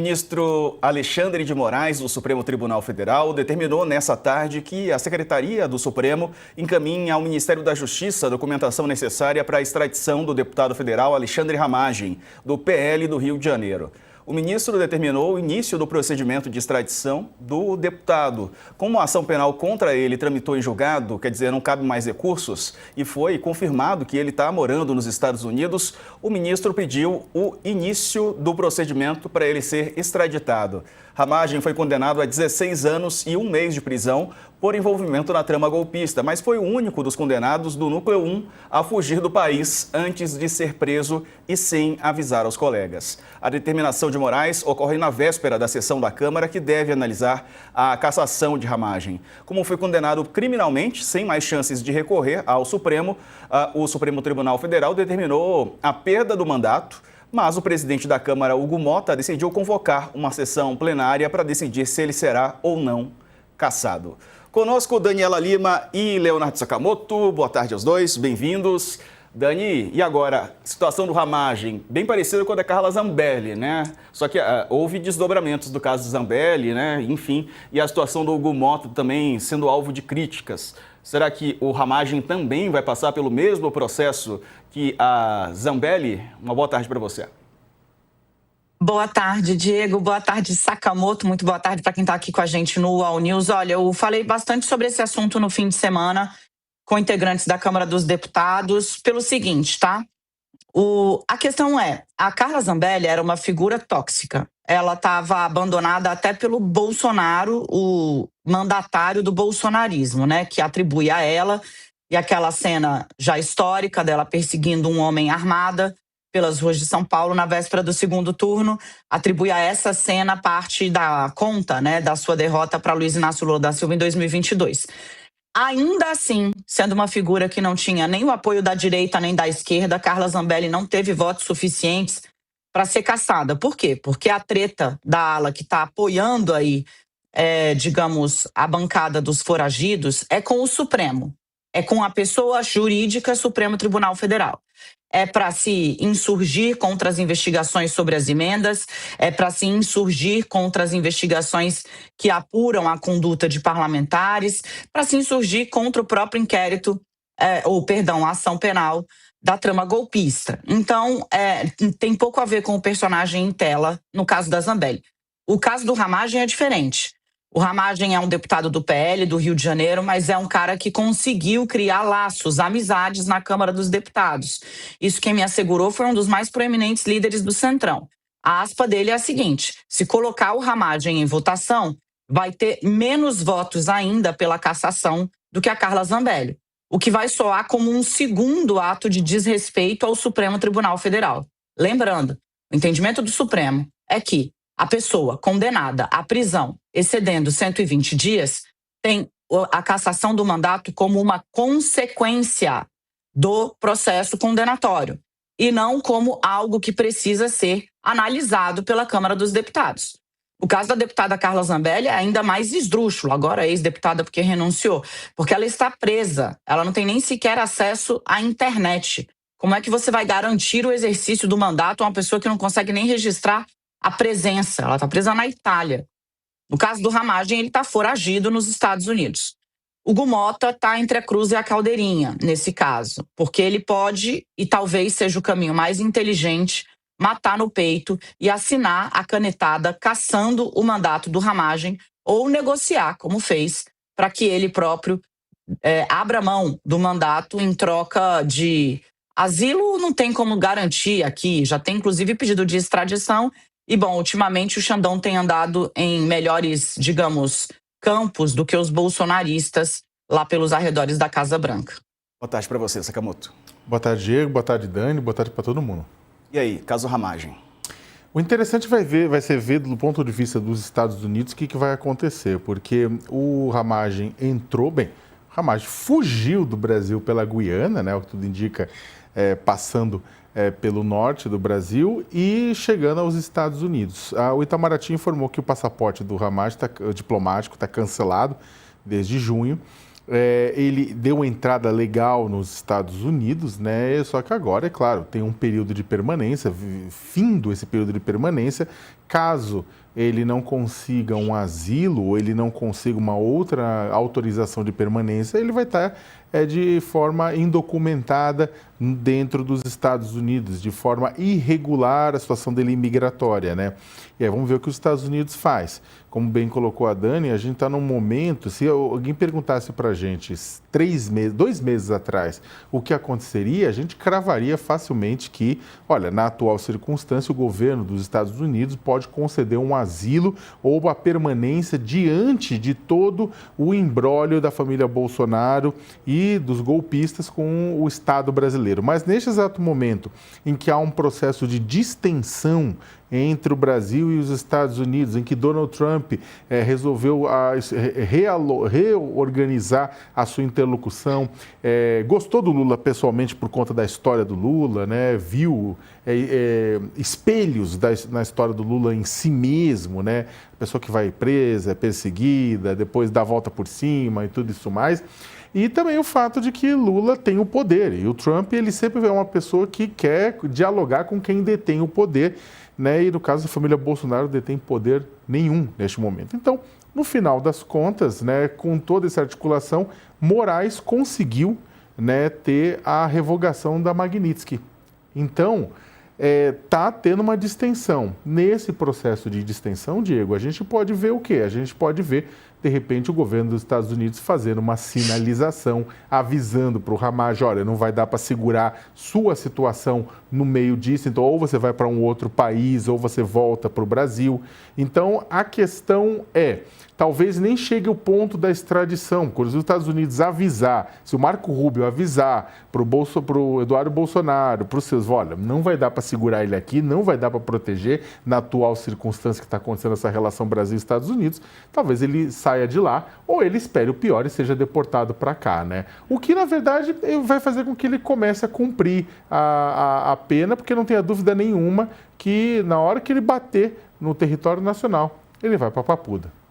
O ministro Alexandre de Moraes, do Supremo Tribunal Federal, determinou nessa tarde que a Secretaria do Supremo encaminhe ao Ministério da Justiça a documentação necessária para a extradição do deputado federal Alexandre Ramagem, do PL do Rio de Janeiro. O ministro determinou o início do procedimento de extradição do deputado. Como a ação penal contra ele tramitou em julgado, quer dizer, não cabe mais recursos, e foi confirmado que ele está morando nos Estados Unidos, o ministro pediu o início do procedimento para ele ser extraditado. Ramagem foi condenado a 16 anos e 1 mês de prisão por envolvimento na trama golpista, mas foi o único dos condenados do Núcleo 1 a fugir do país antes de ser preso e sem avisar aos colegas. A determinação de Moraes ocorre na véspera da sessão da Câmara, que deve analisar a cassação de Ramagem. Como foi condenado criminalmente, sem mais chances de recorrer ao Supremo, o Supremo Tribunal Federal determinou a perda do mandato. Mas o presidente da Câmara, Hugo Motta, decidiu convocar uma sessão plenária para decidir se ele será ou não cassado. Conosco, Daniela Lima e Leonardo Sakamoto. Boa tarde aos dois, bem-vindos. Dani, e agora, situação do Ramagem, bem parecida com a da Carla Zambelli, né? Só que houve desdobramentos do caso Zambelli, né? Enfim, e a situação do Hugo Motta também sendo alvo de críticas. Será que o Ramagem também vai passar pelo mesmo processo que a Zambelli? Uma boa tarde para você. Boa tarde, Diego. Boa tarde, Sakamoto. Muito boa tarde para quem está aqui com a gente no UOL News. Olha, eu falei bastante sobre esse assunto no fim de semana com integrantes da Câmara dos Deputados pelo seguinte, tá? A questão é, a Carla Zambelli era uma figura tóxica. Ela estava abandonada até pelo Bolsonaro, o mandatário do bolsonarismo, né? Que atribui a ela, e aquela cena já histórica dela perseguindo um homem armada pelas ruas de São Paulo na véspera do segundo turno, atribui a essa cena parte da conta, né, da sua derrota para Luiz Inácio Lula da Silva em 2022. Ainda assim, sendo uma figura que não tinha nem o apoio da direita nem da esquerda, Carla Zambelli não teve votos suficientes para ser cassada. Por quê? Porque a treta da ala que está apoiando aí, digamos, a bancada dos foragidos é com o Supremo. É com a pessoa jurídica Supremo Tribunal Federal. É para se insurgir contra as investigações sobre as emendas, é para se insurgir contra as investigações que apuram a conduta de parlamentares, para se insurgir contra o próprio inquérito, a ação penal da trama golpista. Então, tem pouco a ver com o personagem em tela no caso da Zambelli. O caso do Ramagem é diferente. O Ramagem é um deputado do PL do Rio de Janeiro, mas é um cara que conseguiu criar laços, amizades na Câmara dos Deputados. Isso quem me assegurou foi um dos mais proeminentes líderes do Centrão. A aspa dele é a seguinte: se colocar o Ramagem em votação, vai ter menos votos ainda pela cassação do que a Carla Zambelli, o que vai soar como um segundo ato de desrespeito ao Supremo Tribunal Federal. Lembrando, o entendimento do Supremo é que a pessoa condenada à prisão excedendo 120 dias tem a cassação do mandato como uma consequência do processo condenatório e não como algo que precisa ser analisado pela Câmara dos Deputados. O caso da deputada Carla Zambelli é ainda mais esdrúxulo, agora ex-deputada porque renunciou, porque ela está presa, ela não tem nem sequer acesso à internet. Como é que você vai garantir o exercício do mandato a uma pessoa que não consegue nem registrar a presença? Ela está presa na Itália. No caso do Ramagem, ele está foragido nos Estados Unidos. O Hugo Motta está entre a cruz e a caldeirinha, nesse caso, porque ele pode, e talvez seja o caminho mais inteligente, matar no peito e assinar a canetada cassando o mandato do Ramagem ou negociar, como fez, para que ele próprio abra mão do mandato em troca de asilo. Não tem como garantir aqui, já tem inclusive pedido de extradição. E, bom, ultimamente o Xandão tem andado em melhores, digamos, campos do que os bolsonaristas lá pelos arredores da Casa Branca. Boa tarde para você, Sakamoto. Boa tarde, Diego. Boa tarde, Dani. Boa tarde para todo mundo. E aí, caso Ramagem? O interessante vai ser ver do ponto de vista dos Estados Unidos o que vai acontecer, porque o Ramagem entrou bem. O Ramagem fugiu do Brasil pela Guiana, né, o que tudo indica, passando pelo norte do Brasil e chegando aos Estados Unidos. O Itamaraty informou que o passaporte do Ramagem diplomático está cancelado desde junho. ele deu entrada legal nos Estados Unidos, né? Só que agora, é claro, tem um período de permanência, findo esse período de permanência, caso ele não consiga um asilo ou ele não consiga uma outra autorização de permanência, ele vai estar de forma indocumentada dentro dos Estados Unidos, de forma irregular a situação dele imigratória, né? E aí vamos ver o que os Estados Unidos faz. Como bem colocou a Dani, a gente está num momento, se alguém perguntasse para a gente 2 meses atrás o que aconteceria, a gente cravaria facilmente que, olha, na atual circunstância, o governo dos Estados Unidos pode conceder um asilo ou a permanência diante de todo o imbróglio da família Bolsonaro e dos golpistas com o Estado brasileiro. Mas neste exato momento em que há um processo de distensão entre o Brasil e os Estados Unidos, em que Donald Trump resolveu reorganizar a sua interlocução, gostou do Lula pessoalmente por conta da história do Lula, né? Viu espelhos na história do Lula em si mesmo, né? A pessoa que vai presa, é perseguida, depois dá a volta por cima e tudo isso mais. E também o fato de que Lula tem o poder. E o Trump, ele sempre é uma pessoa que quer dialogar com quem detém o poder, né? E no caso da família Bolsonaro, detém poder nenhum neste momento. Então, no final das contas, né, com toda essa articulação, Moraes conseguiu, né, ter a revogação da Magnitsky. Então, está tendo uma distensão. Nesse processo de distensão, Diego, a gente pode ver o quê? A gente pode ver, de repente, o governo dos Estados Unidos fazendo uma sinalização, avisando para o Hamas, olha, não vai dar para segurar sua situação no meio disso, então ou você vai para um outro país, ou você volta para o Brasil. Então, a questão talvez nem chegue ao ponto da extradição, quando os Estados Unidos avisar, se o Marco Rubio avisar para o Eduardo Bolsonaro, para os seus, olha, não vai dar para segurar ele aqui, não vai dar para proteger na atual circunstância que está acontecendo essa relação Brasil-Estados Unidos, talvez ele saia de lá, ou ele espere o pior e seja deportado para cá, né? O que, na verdade, vai fazer com que ele comece a cumprir a pena, porque não tenha dúvida nenhuma que na hora que ele bater no território nacional, ele vai para a Papuda.